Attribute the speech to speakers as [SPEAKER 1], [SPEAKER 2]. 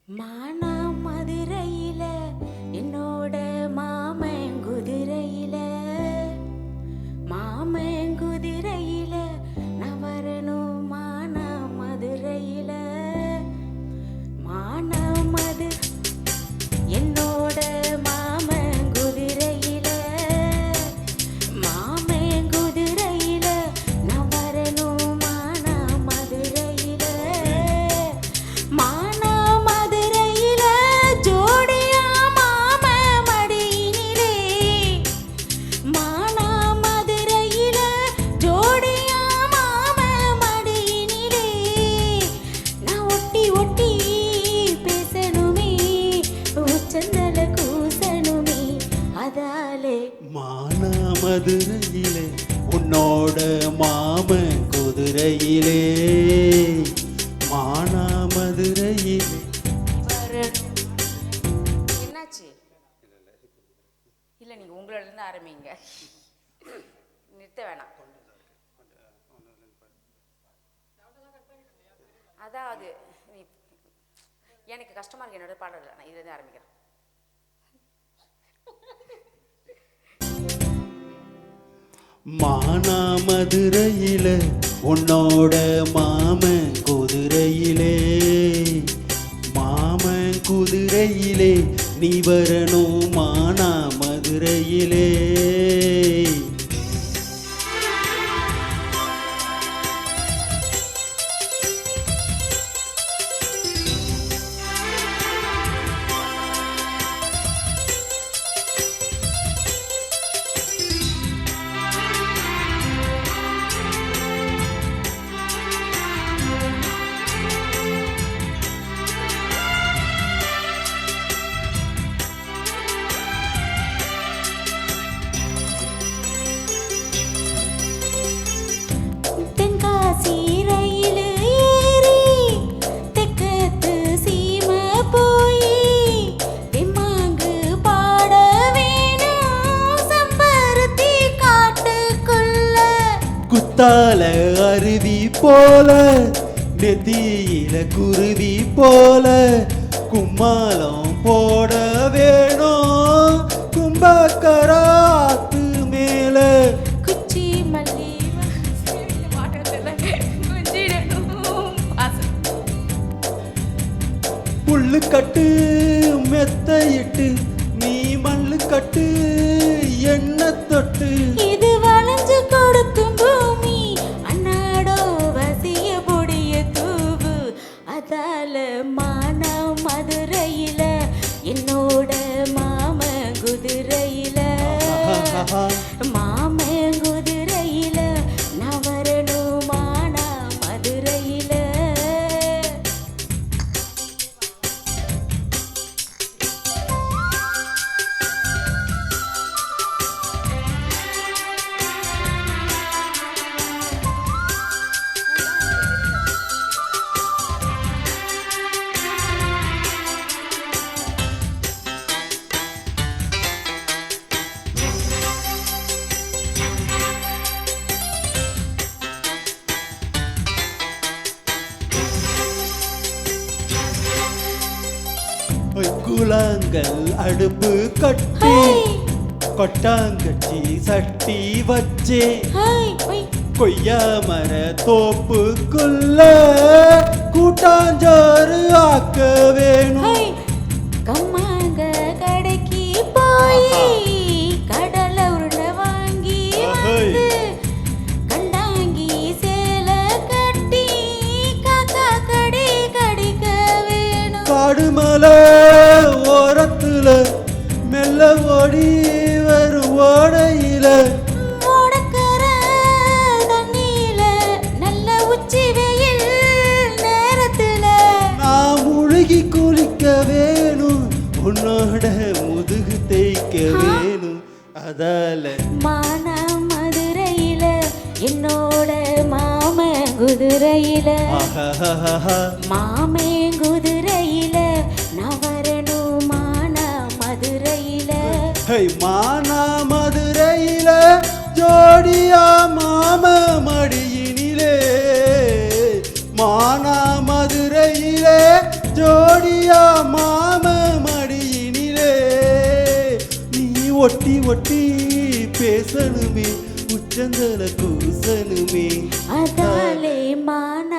[SPEAKER 1] மானா மதுரையில என்னோட மாமங்குதிரையில மாமங்குதிரையில நான் வரணும் மானா மதுரையில மானா மது என்னோட மாமங்குதிரையில மாமங்குதிரையில நான் வரணும் மானா மதுரையில மானா மதுரையில ஜோடியா மாம மடியினிலே மானா மதுரையில ஜோடியா மாம மடியினிலே நான் ஒட்டி ஒட்டி பேசணுமே உச்சந்தல கூசணுமே அதாலே
[SPEAKER 2] மானா மதுரையிலே உன்னோட மாமன் குதிரையிலே மானா மதுரையிலே
[SPEAKER 1] என்னாச்சு இல்லை நீங்கள் உங்களோட இருந்து ஆரம்பிங்க நிறுத்த வேணாம் அதாவது எனக்கு கஷ்டமா இருக்கு என்னோட பாடல நான் இதுலேருந்து ஆரம்பிக்கிறேன்
[SPEAKER 2] மானா மதுரையிலே உன்னோட மாமன் குதிரையிலே மாமன் குதிரையிலே நீ வரணும் மானா மதுரையிலே
[SPEAKER 1] தென்காசி ரயில் ஏறி தெக்கத்து சீமை போய் தெம்மாங்கு பாட வேணும் சம்பருத்தி காட்டுக்குள்ள
[SPEAKER 2] குத்தால அருவி போல நெத்தியில குருவி போல கும்மாளம் போட வேணும் கும்பக்கராத்து மேல
[SPEAKER 1] குச்சி மல்லி
[SPEAKER 2] புல்லு கட்டு மெத்தையிட்டு நீ மல்லு கட்டு எண்ண தொட்டு
[SPEAKER 1] இது வளைஞ்சு கொடுக்கும் பூமி அண்ணாடோ வசிய பொடிய தூவு அதால மானா மதுரையில என்னோட மாம குதிரையில மாம குதிரையில நான் வரணும் மானா மதுரையில
[SPEAKER 2] குலாங்கல் அடுப்பு கட்டி கொட்டாங்கச்சி சட்டி வச்சே
[SPEAKER 1] ஹாய் ஒய்
[SPEAKER 2] கொய்யா மர தோப்புக்குள்ள கூட்டாஞ்சோறு ஆக்க வேணும்
[SPEAKER 1] ஹாய் கம்மாங்க கடைக்கு போய் கடலை உருண்டை வாங்கி வந்து கண்டாங்கி சேலை கட்டி காக்கா கடி கடிக்க வேணும்
[SPEAKER 2] காடுமலை ஓரத்துல மெல்ல ஓடி வரும் ஓடையில
[SPEAKER 1] ஓடக்கர தண்ணியில நல்ல உச்சி வெயில் நேரத்துல
[SPEAKER 2] நான் முழுகி குளிக்க வேணும் உன்னோட முதுகு தேய்க்க வேணும் அதால
[SPEAKER 1] மானா மதுரையில என்னோட மாம குதிரையில மாமே குதிரையில நான் வரணும் மானா மதுரையில
[SPEAKER 2] மானா மதுரையில ஜோடியா மாம மடியினிலே மானா மதுரையிலே ஜோடியா ஒட்டி ஒட்டி பேசணுமே உச்சந்தல கூசணுமே
[SPEAKER 3] அதாலே மானா